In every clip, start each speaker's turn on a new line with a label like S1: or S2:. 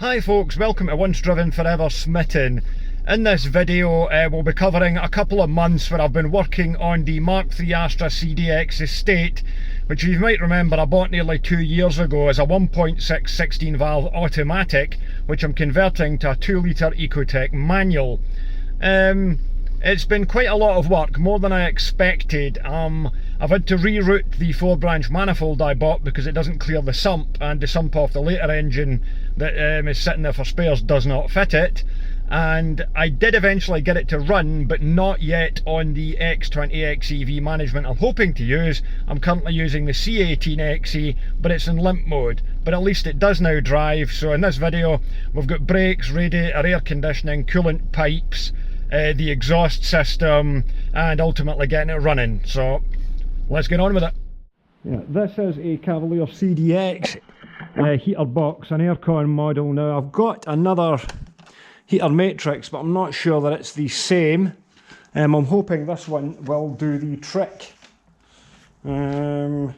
S1: Hi folks, welcome to Once Driven Forever Smitten. In this video we'll be covering a couple of months where I've been working on the Mark III Astra CDX Estate, which you might remember I bought nearly 2 years ago as a 1.6 16 valve automatic, which I'm converting to a 2 litre Ecotec manual. It's been quite a lot of work, more than I expected. I've had to reroute the 4-branch manifold I bought because it doesn't clear the sump, and the sump off the later engine that is sitting there for spares does not fit it. And I did eventually get it to run, but not yet on the X20XEV management I'm hoping to use. I'm currently using the C18XE, but it's in limp mode. But at least it does now drive. So in this video we've got brakes, radiator, air conditioning, coolant pipes, the exhaust system, and ultimately getting it running. So let's get on with it. Yeah, this is a Cavalier CDX heater box, an aircon model. Now I've got another heater matrix, but I'm not sure that it's the same. I'm hoping this one will do the trick. It's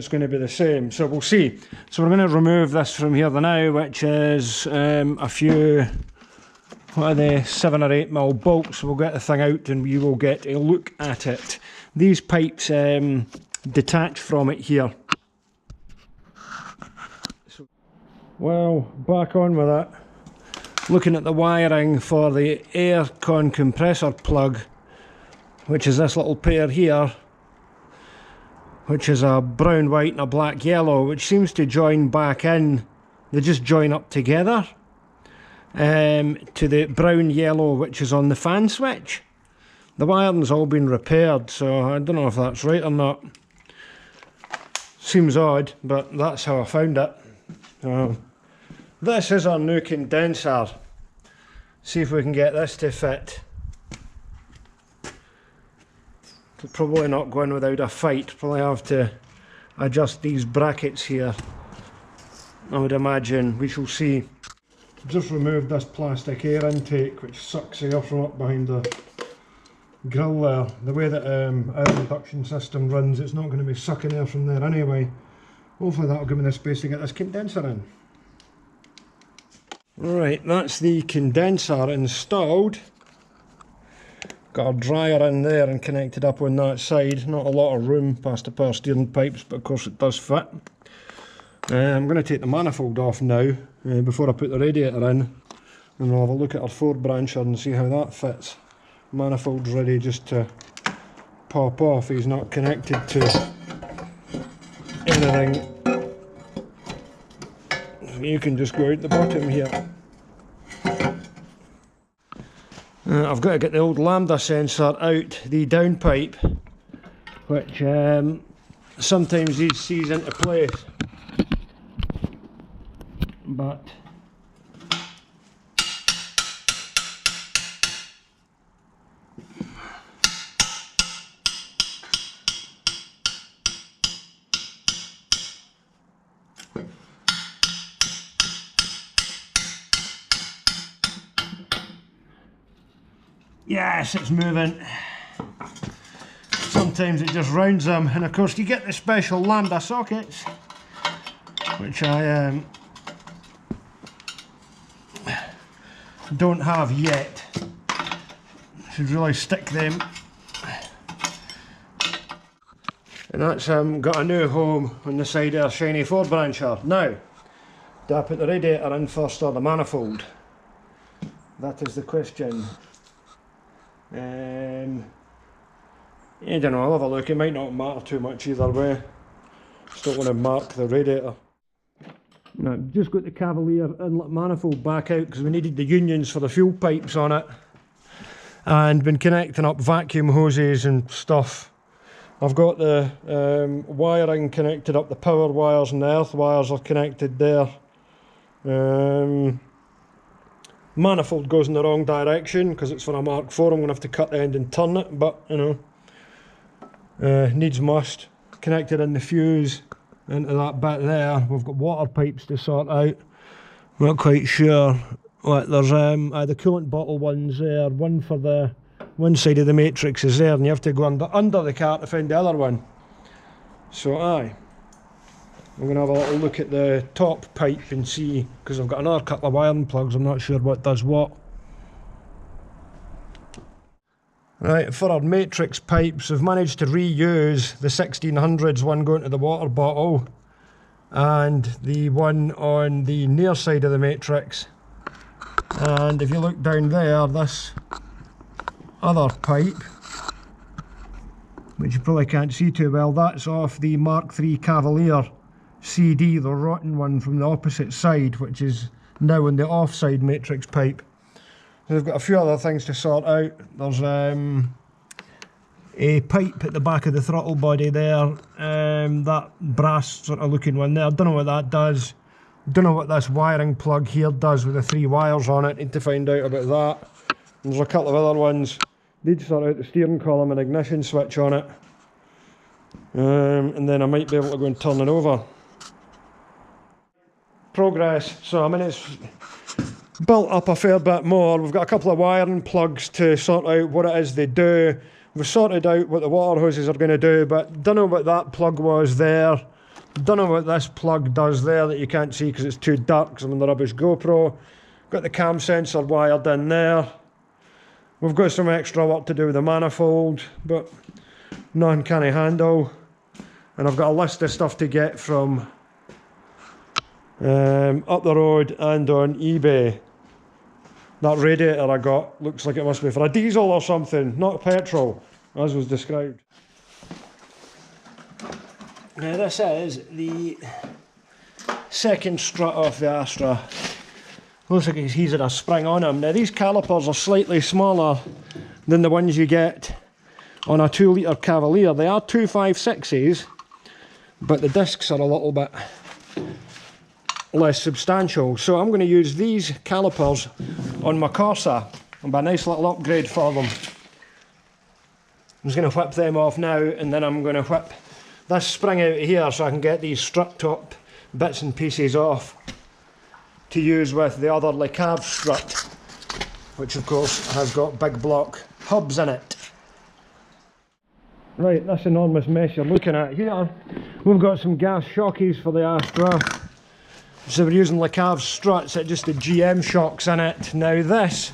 S1: going to be the same, so we'll see. So we're going to remove this from here now, which is a few, what are they, 7 or 8mm bolts. We'll get the thing out and we will get a look at it. These pipes detach from it here. So, well, back on with it. Looking at the wiring for the aircon compressor plug, which is this little pair here, which is a brown, white and a black yellow, which seems to join back in. They just join up together to the brown yellow which is on the fan switch. The wiring's all been repaired, so I don't know if that's right or not. Seems odd, but that's how I found it. This is our new condenser. See if we can get this to fit. It's probably not going without a fight. Probably have to adjust these brackets here, I would imagine. We shall see. Just removed this plastic air intake which sucks air from up behind the grill there. The way that our reduction system runs, it's not going to be sucking air from there anyway. Hopefully that'll give me the space to get this condenser in. Right, that's the condenser installed. Got a dryer in there and connected up on that side. Not a lot of room past the power steering pipes, but of course it does fit. I'm going to take the manifold off now before I put the radiator in, and we'll have a look at our 4-brancher and see how that fits. Manifold's ready just to pop off. He's not connected to anything. You can just go out the bottom here. I've got to get the old lambda sensor out the downpipe, which sometimes needs sees into place, but yes, it's moving. Sometimes it just rounds them, and of course you get the special lambda sockets, which I don't have yet. Should really stick them. And that's got a new home on the side of our shiny 4-brancher. Now, do I put the radiator in first or the manifold? That is the question. I don't know, I'll have a look. It might not matter too much either way. Just don't want to mark the radiator. Now, just got the Cavalier inlet manifold back out because we needed the unions for the fuel pipes on it, and been connecting up vacuum hoses and stuff. I've got the wiring connected up, the power wires and the earth wires are connected there. Manifold goes in the wrong direction because it's for a Mark IV. I'm going to have to cut the end and turn it, but you know, needs must. Connected in the fuse into that bit there. We've got water pipes to sort out. Not quite sure what there's the coolant bottle ones there. One for the one side of the matrix is there, and you have to go under the cart to find the other one. So aye, I'm going to have a little look at the top pipe and see, because I've got another couple of wiring plugs, I'm not sure what does what. Right, for our matrix pipes, we've managed to reuse the 1600s one going to the water bottle and the one on the near side of the matrix. And if you look down there, this other pipe, which you probably can't see too well, that's off the Mark III Cavalier CD, the rotten one from the opposite side, which is now in the offside matrix pipe. We've got a few other things to sort out. There's a pipe at the back of the throttle body there, that brass sort of looking one there. Don't know what that does. Don't know what this wiring plug here does with the 3 wires on it. Need to find out about that. And there's a couple of other ones. Need to sort out the steering column and ignition switch on it. And then I might be able to go and turn it over. Progress. So I mean, it's built up a fair bit more. We've got a couple of wiring plugs to sort out what it is they do. We've sorted out what the water hoses are going to do, but don't know what that plug was there. Don't know what this plug does there that you can't see because it's too dark because I'm on the rubbish GoPro. Got the cam sensor wired in there. We've got some extra work to do with the manifold, but nothing can I handle. And I've got a list of stuff to get from up the road and on eBay. That radiator I got looks like it must be for a diesel or something, not petrol, as was described. Now this is the second strut off the Astra. Looks like he's had a spring on him. Now these calipers are slightly smaller than the ones you get on a 2 litre Cavalier. They are 256s, but the discs are a little bit less substantial. So I'm going to use these calipers on my Corsa and buy a nice little upgrade for them. I'm just going to whip them off now, and then I'm going to whip this spring out of here so I can get these strut top bits and pieces off to use with the other Le Cave strut, which of course has got big block hubs in it. Right, this enormous mess you're looking at here, we've got some gas shockies for the Astra. So we're using Le Cave struts at just the GM shocks in it. Now this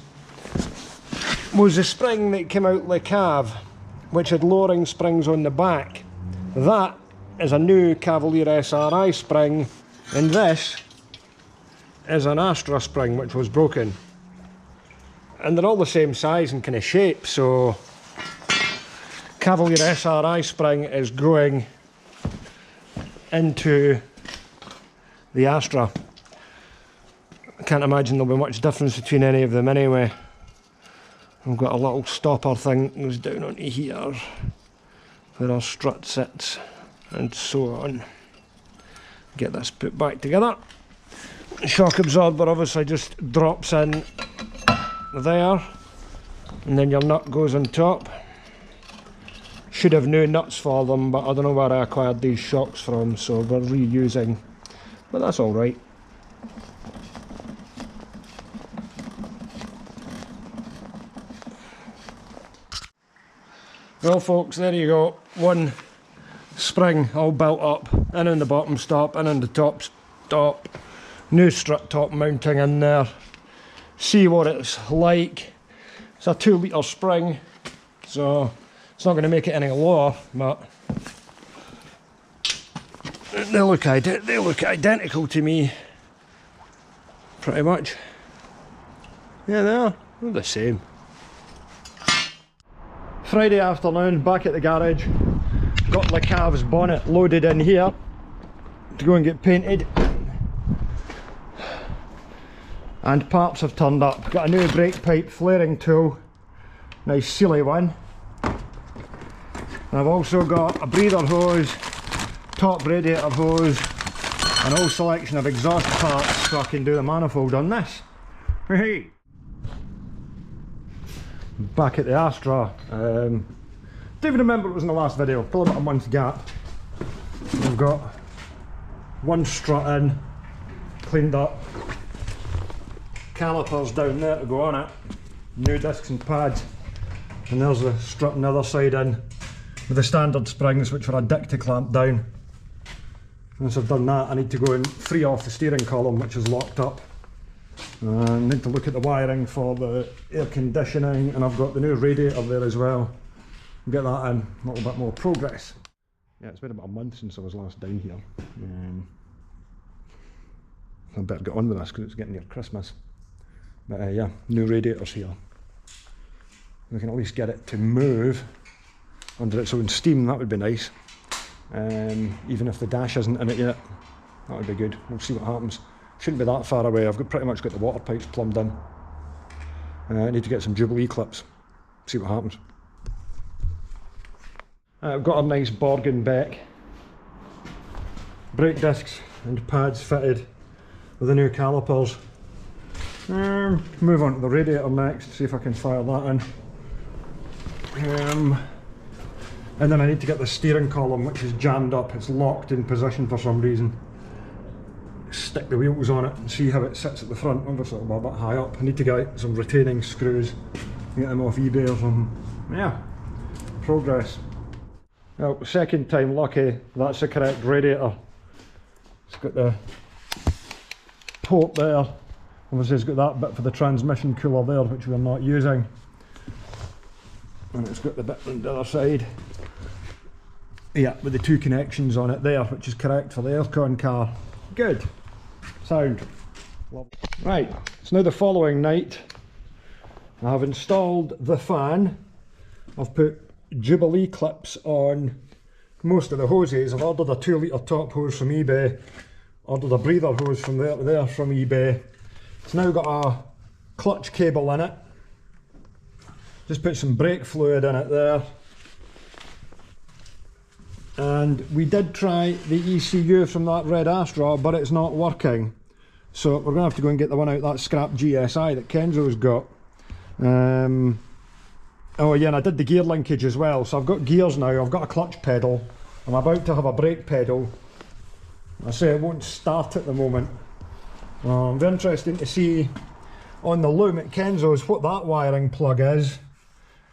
S1: was a spring that came out Le Cave, which had lowering springs on the back. That is a new Cavalier SRI spring, and this is an Astra spring which was broken. And they're all the same size and kind of shape, so Cavalier SRI spring is going into the Astra. I can't imagine there'll be much difference between any of them anyway. I've got a little stopper thing that goes down onto here where our strut sits and so on. Get this put back together. Shock absorber obviously just drops in there, and then your nut goes on top. Should have new nuts for them, but I don't know where I acquired these shocks from, so we're reusing. But that's alright. Well folks, there you go. One spring all built up, in on the bottom stop, in on the top stop. New strut top mounting in there. See what it's like. It's a 2 litre spring, so it's not going to make it any lower, but they look identical to me, pretty much. Yeah, they're the same. Friday afternoon, back at the garage. Got Le Cave's bonnet loaded in here to go and get painted. And parts have turned up. Got a new brake pipe flaring tool, nice silly one. And I've also got a breather hose, top radiator hose, an whole selection of exhaust parts so I can do the manifold on this. Hey! Back at the Astra. Don't even remember it was in the last video, probably about a month's gap. We've got one strut in, cleaned up, calipers down there to go on it, new discs and pads, and there's the strut on the other side in with the standard springs which were a dick to clamp down. Once I've done that, I need to go and free off the steering column, which is locked up. I need to look at the wiring for the air conditioning, and I've got the new radiator there as well. Get that in, a little bit more progress. Yeah, it's been about a month since I was last down here. I better get on with this because it's getting near Christmas. But yeah, new radiators here. We can at least get it to move under its own steam, that would be nice. Even if the dash isn't in it yet, that would be good. We'll see what happens. Shouldn't be that far away. I've pretty much got the water pipes plumbed in. I need to get some Jubilee clips, see what happens. I've got a nice Borgen Beck. Brake discs and pads fitted with the new calipers. Move on to the radiator next, see if I can fire that in. And then I need to get the steering column, which is jammed up, it's locked in position for some reason. Stick the wheels on it and see how it sits at the front. Obviously it'll be a bit high up. I need to get some retaining screws, get them off eBay or something. Yeah, progress. Well, second time lucky, that's the correct radiator. It's got the port there. Obviously it's got that bit for the transmission cooler there, which we're not using. And it's got the bit on the other side. Yeah, with the two connections on it there, which is correct for the aircon car. Good. Sound. Right, it's now the following night. I have installed the fan. I've put Jubilee clips on most of the hoses. I've ordered a 2 litre top hose from eBay. Ordered a breather hose from there from eBay. It's now got a clutch cable in it. Just put some brake fluid in it there. And we did try the ECU from that red Astra, but it's not working. So we're going to have to go and get the one out, that scrap GSI that Kenzo's got. Oh yeah, and I did the gear linkage as well. So I've got gears now, I've got a clutch pedal. I'm about to have a brake pedal. I say it won't start at the moment. It'll be interesting to see on the loom at Kenzo's what that wiring plug is.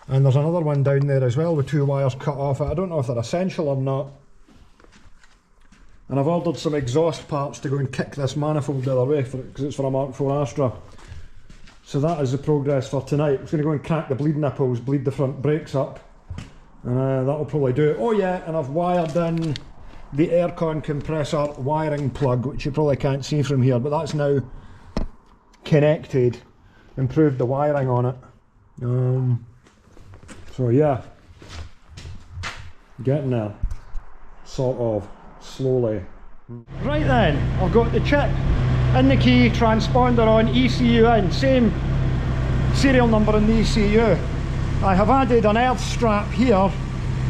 S1: And there's another one down there as well with 2 wires cut off it. I don't know if they're essential or not. And I've ordered some exhaust parts to go and kick this manifold the other way because it's for a Mark IV Astra. So that is the progress for tonight. I'm going to go and crack the bleed nipples, bleed the front brakes up. And that'll probably do it. Oh yeah, and I've wired in the aircon compressor wiring plug, which you probably can't see from here, but that's now connected. Improved the wiring on it. So yeah, getting there, sort of, slowly. Right then, I've got the chip in the key, transponder on, ECU in, same serial number in the ECU. I have added an earth strap here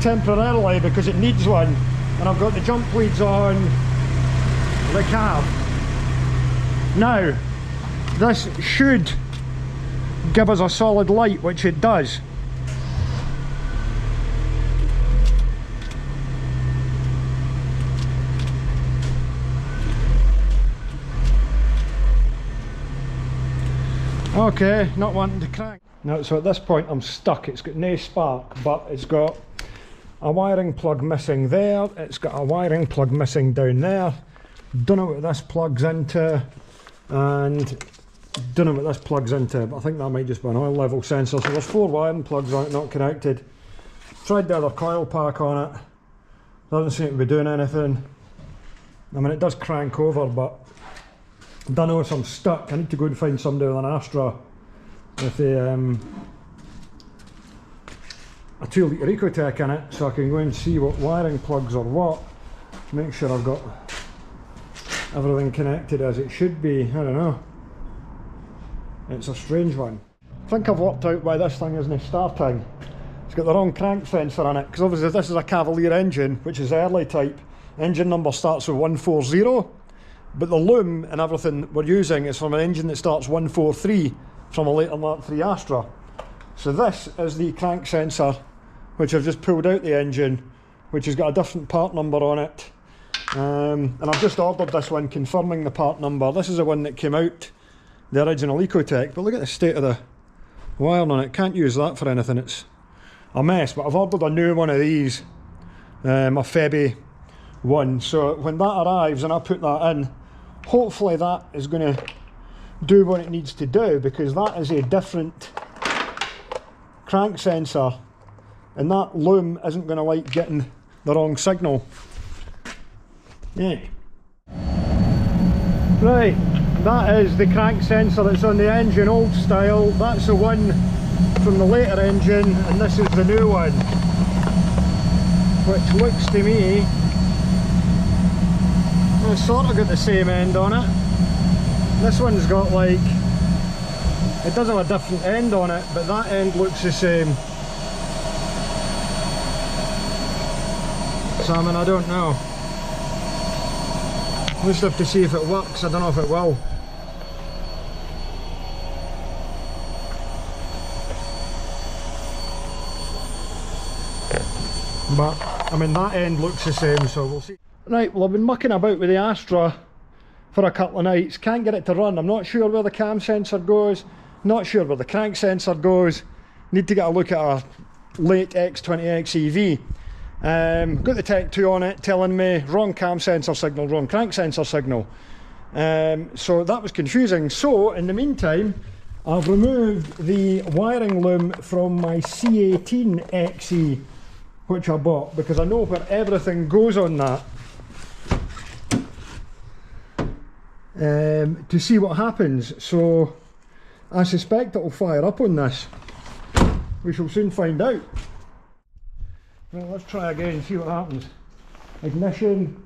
S1: temporarily because it needs one, and I've got the jump leads on the cab. Now, this should give us a solid light, which it does. Okay, not wanting to crack. Now, so at this point I'm stuck. It's got no spark, but it's got a wiring plug missing there. It's got a wiring plug missing down there. Don't know what this plugs into, and don't know what this plugs into, but I think that might just be an oil level sensor. So there's 4 wiring plugs on it, not connected. Tried the other coil pack on it. Doesn't seem to be doing anything. I mean, it does crank over, but I don't know if I'm stuck. I need to go and find somebody with an Astra with a 2 litre Ecotec in it, so I can go and see what wiring plugs or what. Make sure I've got everything connected as it should be. I don't know. It's a strange one. I think I've worked out why this thing isn't starting. It's got the wrong crank sensor on it, because obviously this is a Cavalier engine, which is early type. Engine number starts with 140. But the loom and everything we're using is from an engine that starts 143 from a later Mark III Astra. So this is the crank sensor, which I've just pulled out the engine, which has got a different part number on it. And I've just ordered this one confirming the part number. This is the one that came out, the original Ecotec, but look at the state of the wiring on it. Can't use that for anything, it's a mess. But I've ordered a new one of these, a Febby one. So when that arrives and I put that in, hopefully that is going to do what it needs to do, because that is a different crank sensor and that loom isn't going to like getting the wrong signal. Yeah. Right, that is the crank sensor that's on the engine, old style. That's the one from the later engine, and this is the new one, which looks to me, it's sort of got the same end on it. This one's got like, it does have a different end on it, but that end looks the same. So I mean, I don't know. We'll just have to see if it works. I don't know if it will. But I mean, that end looks the same, so we'll see. Right, well, I've been mucking about with the Astra for a couple of nights. Can't get it to run. I'm not sure where the cam sensor goes, not sure where the crank sensor goes. Need to get a look at a late X20XEV. Got the Tech 2 on it telling me wrong cam sensor signal, wrong crank sensor signal. So that was confusing. So in the meantime, I've removed the wiring loom from my C18XE, which I bought, because I know where everything goes on that, to see what happens. So I suspect it will fire up on this. We shall soon find out. Well, let's try again, see what happens. Ignition.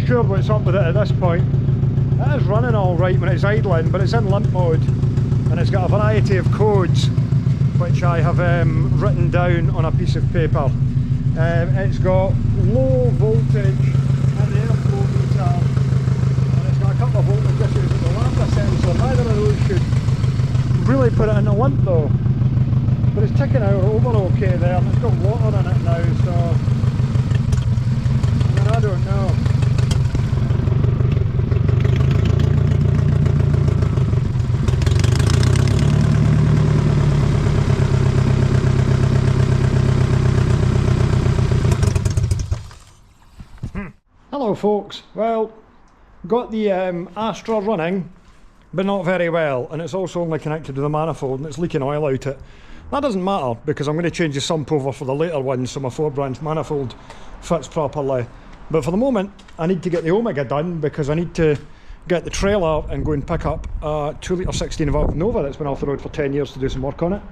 S1: Sure what's up with it at this point. It is running all right when it's idling, but it's in limp mode, and it's got a variety of codes which I have written down on a piece of paper. It's got low voltage and the airflow meter, and it's got a couple of voltage issues with the lambda sensor. Neither of those should really put it in a limp though, but it's ticking out over okay there, and it's got water in it now, so I mean, I don't know. folks, well, got the Astra running, but not very well, and it's also only connected to the manifold and it's leaking oil out it. That doesn't matter because I'm going to change the sump over for the later one so my 4-branch manifold fits properly. But for the moment I need to get the Omega done because I need to get the trailer and go and pick up a 2 litre 16 valve Nova that's been off the road for 10 years to do some work on it.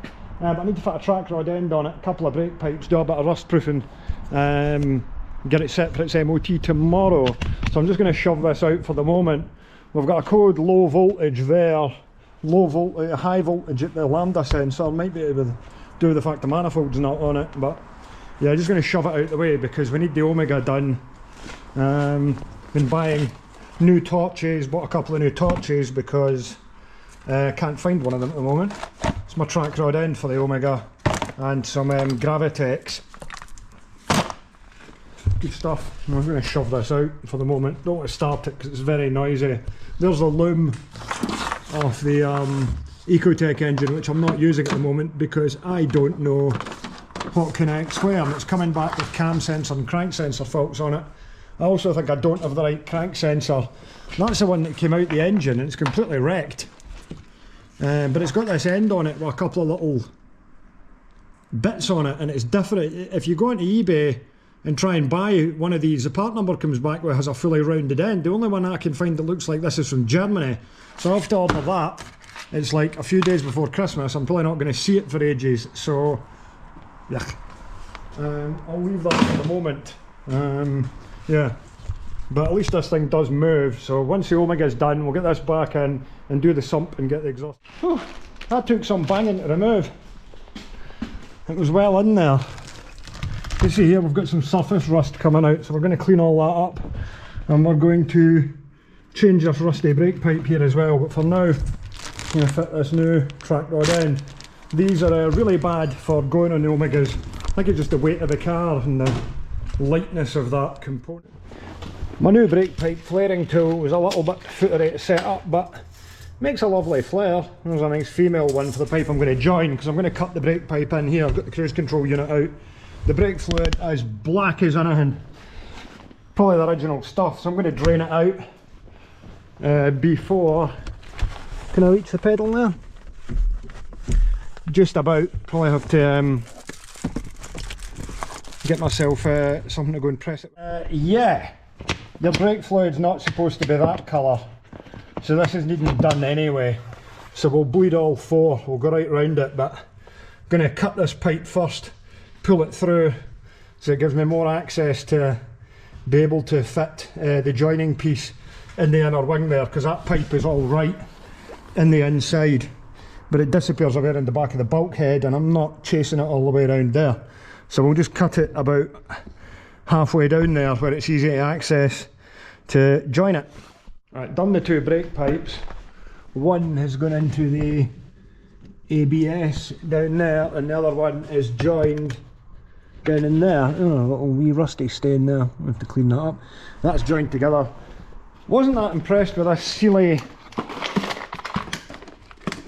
S1: But I need to fit a track rod end on it, a couple of brake pipes, do a bit of rust proofing, get it set for its MOT tomorrow. So I'm just going to shove this out for the moment. We've got a code low voltage there, high voltage at the lambda sensor. Might be able to do with the fact the manifold's not on it, but yeah, just going to shove it out the way because we need the Omega done. Been buying new torches, bought a couple of new torches because can't find one of them at the moment. It's my track rod end for the Omega and some Gravitex. Good stuff. I'm going to shove this out for the moment. Don't want to start it because it's very noisy. There's the loom of the Ecotec engine, which I'm not using at the moment because I don't know what connects where, and it's coming back with cam sensor and crank sensor faults on it. I also think I don't have the right crank sensor. That's the one that came out the engine and it's completely wrecked. But it's got this end on it with a couple of little bits on it, and it's different. If you go onto eBay and try and buy one of these, the part number comes back where it has a fully rounded end. The only one I can find that looks like this is from Germany, so I have to order that. It's like a few days before Christmas. I'm probably not going to see it for ages, so yeah, I'll leave that for the moment. Yeah, but at least this thing does move, so once the Omega's done we'll get this back in and do the sump and get the exhaust. Whew, that took some banging to remove. It was well in there. You see here we've got some surface rust coming out, so we're going to clean all that up and we're going to change this rusty brake pipe here as well. But for now I'm going to fit this new track rod end. These are really bad for going on the Omegas. I think it's just the weight of the car and the lightness of that component. My new brake pipe flaring tool was a little bit footery to set up, but makes a lovely flare. There's a nice female one for the pipe I'm going to join because I'm going to cut the brake pipe in here. I've got the cruise control unit out. The brake fluid is black as anything, probably the original stuff, so I'm going to drain it out before. Can I reach the pedal there? Just about. Probably have to get myself something to go and press it. Yeah, your brake fluid's not supposed to be that colour, so this is needing done anyway. So we'll bleed all four, we'll go right round it, but I'm going to cut this pipe first, pull it through, so it gives me more access to be able to fit the joining piece in the inner wing there, because that pipe is all right in the inside, but it disappears away in the back of the bulkhead and I'm not chasing it all the way around there. So we'll just cut it about halfway down there where it's easy to access to join it. Right, done the two brake pipes. One has gone into the ABS down there and the other one is joined down in there. Oh, a little wee rusty stain there, we have to clean that up. That's joined together. Wasn't that impressed with this silly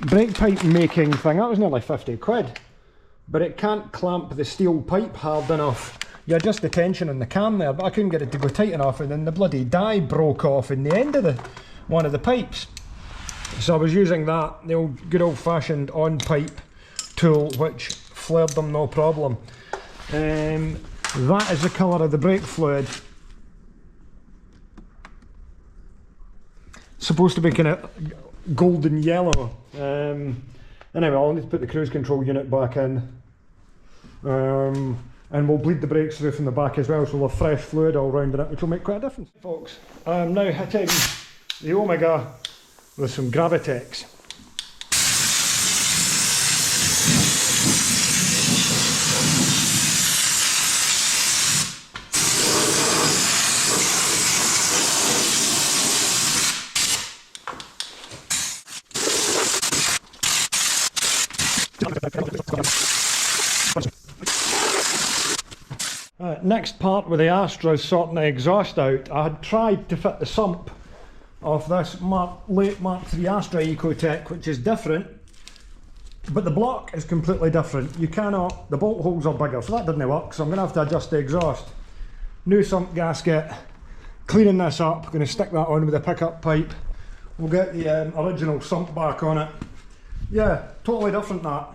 S1: brake pipe making thing. That was nearly 50 quid. But it can't clamp the steel pipe hard enough. You adjust the tension on the cam there, but I couldn't get it to go tight enough, and then the bloody die broke off in the end of one of the pipes. So I was using that, the old good old fashioned on pipe tool, which flared them no problem. That is the colour of the brake fluid. It's supposed to be kind of golden yellow. Anyway, I'll need to put the cruise control unit back in, and we'll bleed the brakes through from the back as well, so we'll have fresh fluid all round in it, which will make quite a difference. Folks, I'm now hitting the Omega with some Gravitex. Next part with the Astra is sorting the exhaust out. I had tried to fit the sump of this late Mark III Astra Ecotec, which is different, but the block is completely different. You cannot, the bolt holes are bigger, so that didn't work, so I'm going to have to adjust the exhaust. New sump gasket, cleaning this up. I'm going to stick that on with a pickup pipe. We'll get the original sump back on it. Yeah, totally different that.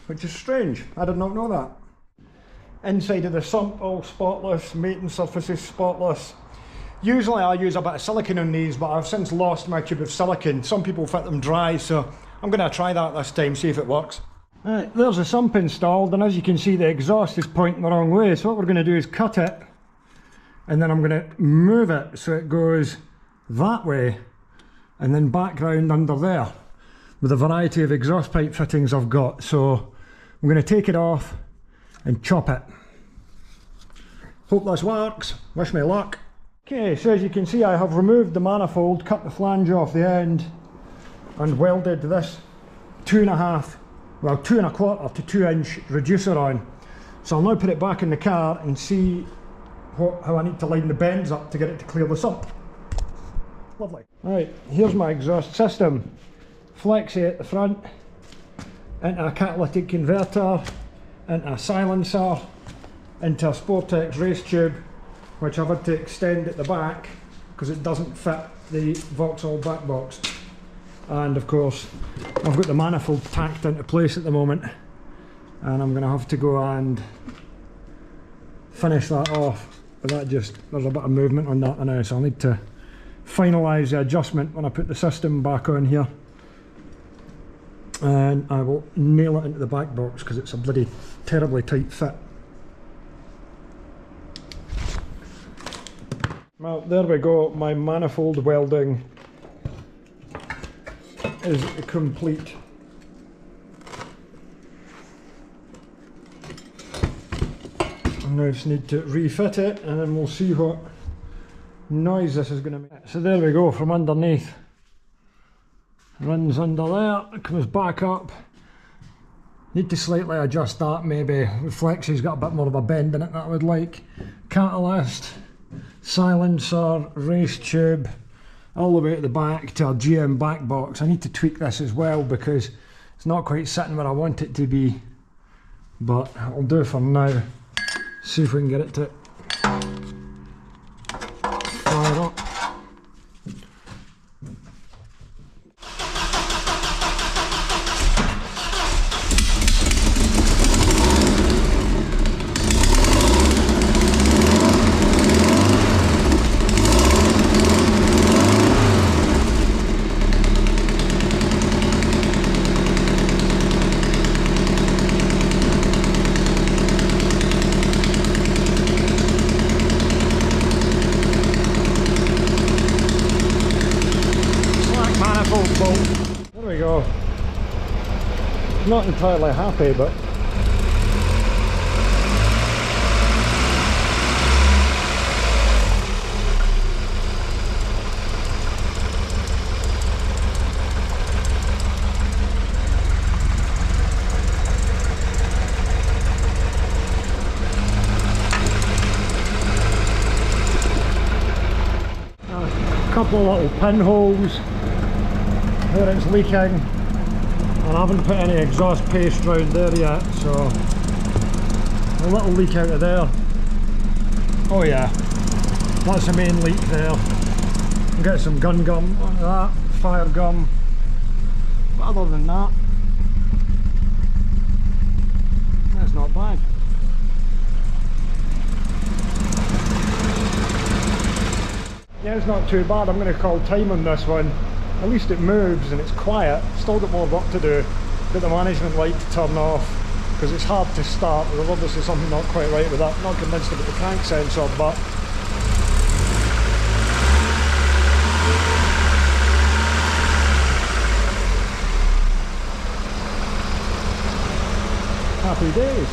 S1: Which is strange, I did not know that. Inside of the sump, all spotless, mating surfaces spotless. Usually I use a bit of silicone on these, but I've since lost my tube of silicone. Some people fit them dry, so I'm going to try that this time, see if it works. Right, there's the sump installed, and as you can see the exhaust is pointing the wrong way, so what we're going to do is cut it, and then I'm going to move it so it goes that way, and then back round under there, with a variety of exhaust pipe fittings I've got. So I'm going to take it off and chop it. Hope this works, wish me luck. Okay, so as you can see I have removed the manifold, cut the flange off the end and welded this 2.5, well 2.25 to 2 inch reducer on. So I'll now put it back in the car and see how I need to line the bends up to get it to clear the sump. Lovely. Right, here's my exhaust system. Flexi at the front, into a catalytic converter, into a silencer, into a Sportex race tube, which I've had to extend at the back because it doesn't fit the Vauxhall backbox. And of course I've got the manifold tacked into place at the moment, and I'm going to have to go and finish that off. But that just, there's a bit of movement on that now, so I'll need to finalise the adjustment when I put the system back on here. And I will nail it into the back box because it's a bloody terribly tight fit. Well, there we go, my manifold welding is complete. I now just need to refit it, and then we'll see what noise this is going to make. So there we go, from underneath. Runs under there, it comes back up. Need to slightly adjust that maybe. The Flexi's got a bit more of a bend in it that I would like. Catalyst, silencer, race tube, all the way at the back to our GM back box. I need to tweak this as well because it's not quite sitting where I want it to be. But I'll do for now. See if we can get it to fire up. There we go. Not entirely happy, but a couple of little pinholes where it's leaking, and I haven't put any exhaust paste round there yet, so a little leak out of there. Oh yeah, that's the main leak there. I'll get some gun gum on that, fire gum, but other than that, that's not bad. Yeah, it's not too bad. I'm going to call time on this one. At least it moves and it's quiet. Still got more work to do. Got the management light to turn off because it's hard to start. There's obviously something not quite right with that. Not convinced about the crank sensor, but happy days.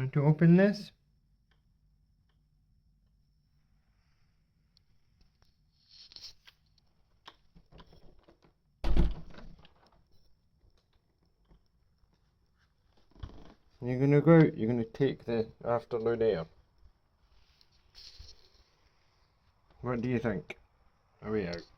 S2: want to open this? You're going to go out, you're going to take the afternoon air. What do you think? Away out.